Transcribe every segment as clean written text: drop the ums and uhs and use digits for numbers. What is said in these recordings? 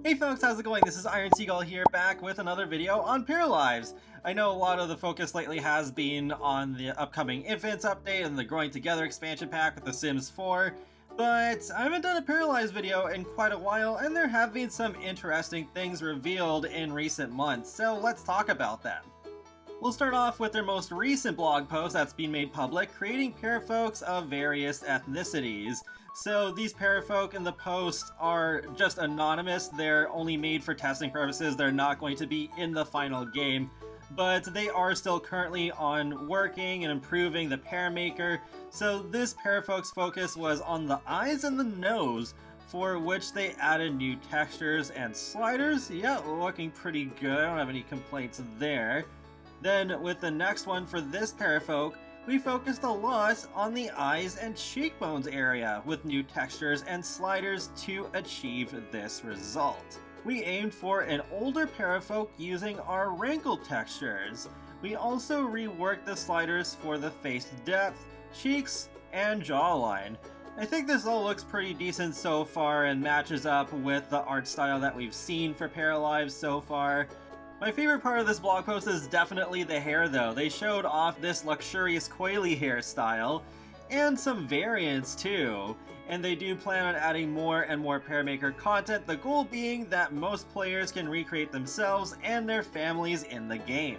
Hey folks, how's it going? This is Iron Seagull here, back with another video on Paralives. I know a lot of the focus lately has been on the upcoming Infants update and the Growing Together expansion pack with The Sims 4, but I haven't done a Paralives video in quite a while, and there have been some interesting things revealed in recent months, so let's talk about them. We'll start off with their most recent blog post that's been made public, creating parafolks of various ethnicities. So these parafolk in the post are just anonymous, they're only made for testing purposes, they're not going to be in the final game, but they are still currently on working and improving the Paramaker. So this parafolk's focus was on the eyes and the nose, for which they added new textures and sliders. Yeah, looking pretty good, I don't have any complaints there. Then with the next one for this parafolk, we focused a lot on the eyes and cheekbones area with new textures and sliders to achieve this result. We aimed for an older parafolk using our wrinkle textures. We also reworked the sliders for the face depth, cheeks, and jawline. I think this all looks pretty decent so far and matches up with the art style that we've seen for Paralives so far. My favorite part of this blog post is definitely the hair though. They showed off this luxurious coily hairstyle, and some variants too. And they do plan on adding more and more Paramaker content, the goal being that most players can recreate themselves and their families in the game.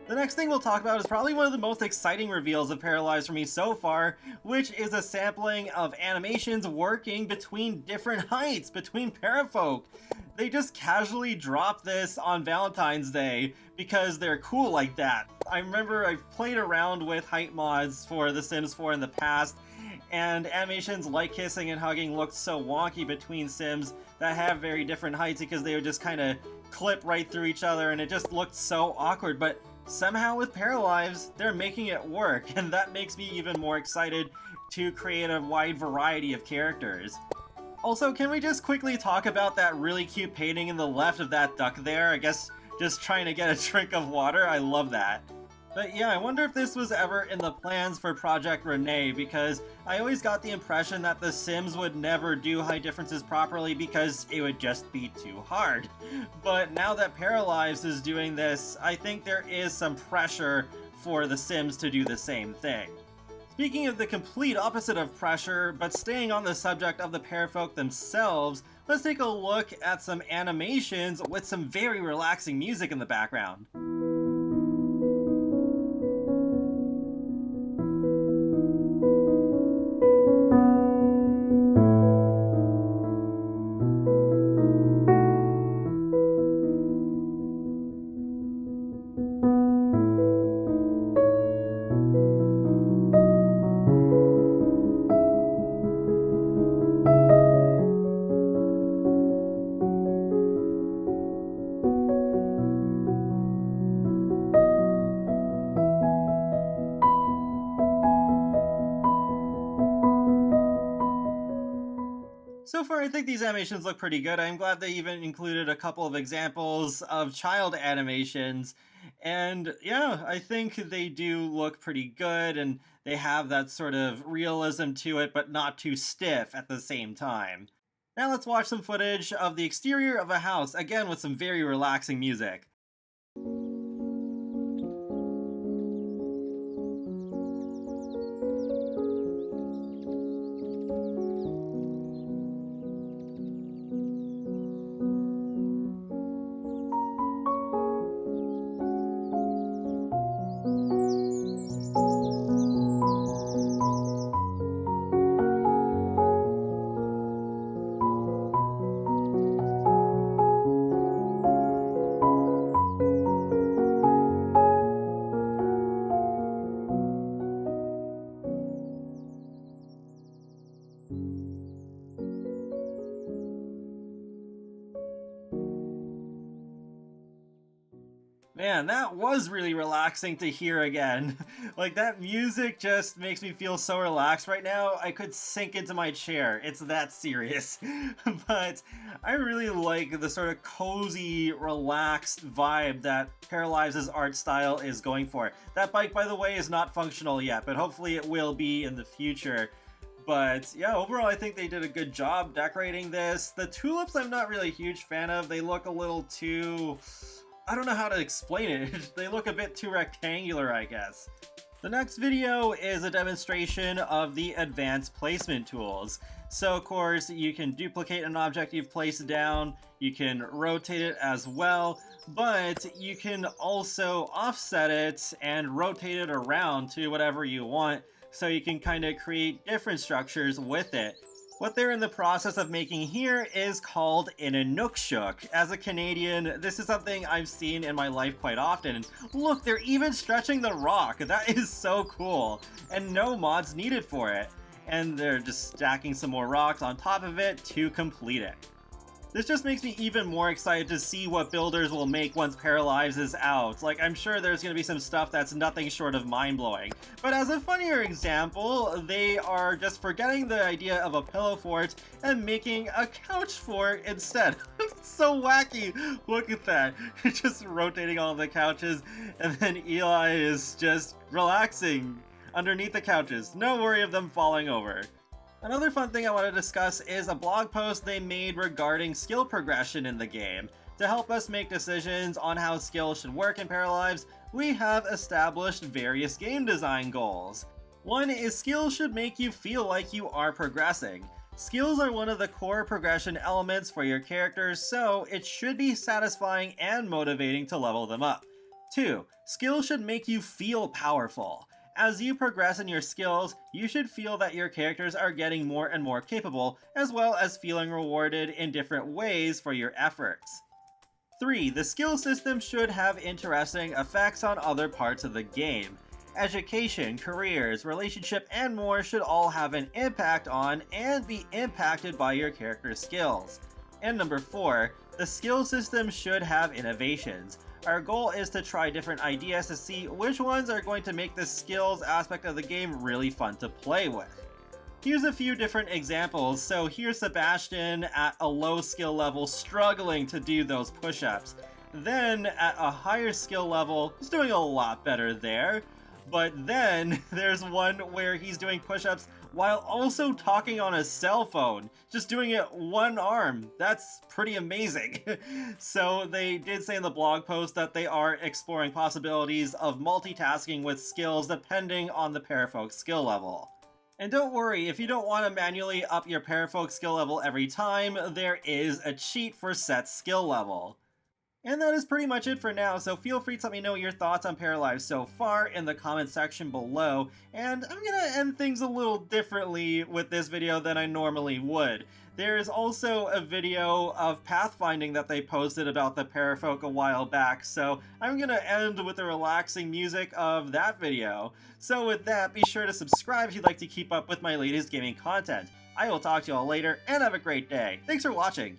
The next thing we'll talk about is probably one of the most exciting reveals of Paralives for me so far, which is a sampling of animations working between different heights, between parafolk. They just casually dropped this on Valentine's Day because they're cool like that. I remember I've played around with height mods for The Sims 4 in the past, and animations like kissing and hugging looked so wonky between Sims that have very different heights because they would just kind of clip right through each other and it just looked so awkward. But somehow with Paralives, they're making it work, and that makes me even more excited to create a wide variety of characters. Also, can we just quickly talk about that really cute painting in the left of that duck there? I guess just trying to get a drink of water. I love that. But yeah, I wonder if this was ever in the plans for Project Renee, because I always got the impression that The Sims would never do height differences properly because it would just be too hard. But now that Paralives is doing this, I think there is some pressure for The Sims to do the same thing. Speaking of the complete opposite of pressure, but staying on the subject of the parafolk themselves, let's take a look at some animations with some very relaxing music in the background. So far, I think these animations look pretty good. I'm glad they even included a couple of examples of child animations. And yeah, I think they do look pretty good, and they have that sort of realism to it, but not too stiff at the same time. Now let's watch some footage of the exterior of a house, again with some very relaxing music. Man, that was really relaxing to hear again. Like, that music just makes me feel so relaxed right now. I could sink into my chair. It's that serious. But I really like the sort of cozy, relaxed vibe that Paralives' art style is going for. That bike, by the way, is not functional yet, but hopefully it will be in the future. But yeah, overall I think they did a good job decorating this. The tulips I'm not really a huge fan of. They look a little too... I don't know how to explain it. They look a bit too rectangular, I guess. The next video is a demonstration of the advanced placement tools. So of course you can duplicate an object you've placed down, you can rotate it as well, but you can also offset it and rotate it around to whatever you want, so you can kind of create different structures with it. What they're in the process of making here is called an Inukshuk. As a Canadian, this is something I've seen in my life quite often. And look, they're even stretching the rock. That is so cool. And no mods needed for it. And they're just stacking some more rocks on top of it to complete it. This just makes me even more excited to see what builders will make once Paralives is out. Like, I'm sure there's going to be some stuff that's nothing short of mind-blowing. But as a funnier example, they are just forgetting the idea of a pillow fort and making a couch fort instead. It's so wacky! Look at that. Just rotating all the couches, and then Eli is just relaxing underneath the couches. No worry of them falling over. Another fun thing I want to discuss is a blog post they made regarding skill progression in the game. To help us make decisions on how skills should work in Paralives, we have established various game design goals. One is skills should make you feel like you are progressing. Skills are one of the core progression elements for your characters, so it should be satisfying and motivating to level them up. 2. Skills should make you feel powerful. As you progress in your skills, you should feel that your characters are getting more and more capable, as well as feeling rewarded in different ways for your efforts. 3. The skill system should have interesting effects on other parts of the game. Education, careers, relationship, and more should all have an impact on and be impacted by your character's skills. And number 4, the skill system should have innovations. Our goal is to try different ideas to see which ones are going to make the skills aspect of the game really fun to play with. Here's a few different examples. So here's Sebastian at a low skill level struggling to do those push-ups. Then at a higher skill level, he's doing a lot better there. But then there's one where he's doing push-ups while also talking on a cell phone, just doing it one arm. That's pretty amazing. So they did say in the blog post that they are exploring possibilities of multitasking with skills depending on the Parafolk skill level. And don't worry, if you don't want to manually up your Parafolk skill level every time, there is a cheat for set skill level. And that is pretty much it for now, so feel free to let me know your thoughts on Paralives so far in the comment section below, and I'm gonna end things a little differently with this video than I normally would. There is also a video of Pathfinding that they posted about the Parafolk a while back, so I'm gonna end with the relaxing music of that video. So with that, be sure to subscribe if you'd like to keep up with my latest gaming content. I will talk to you all later, and have a great day. Thanks for watching!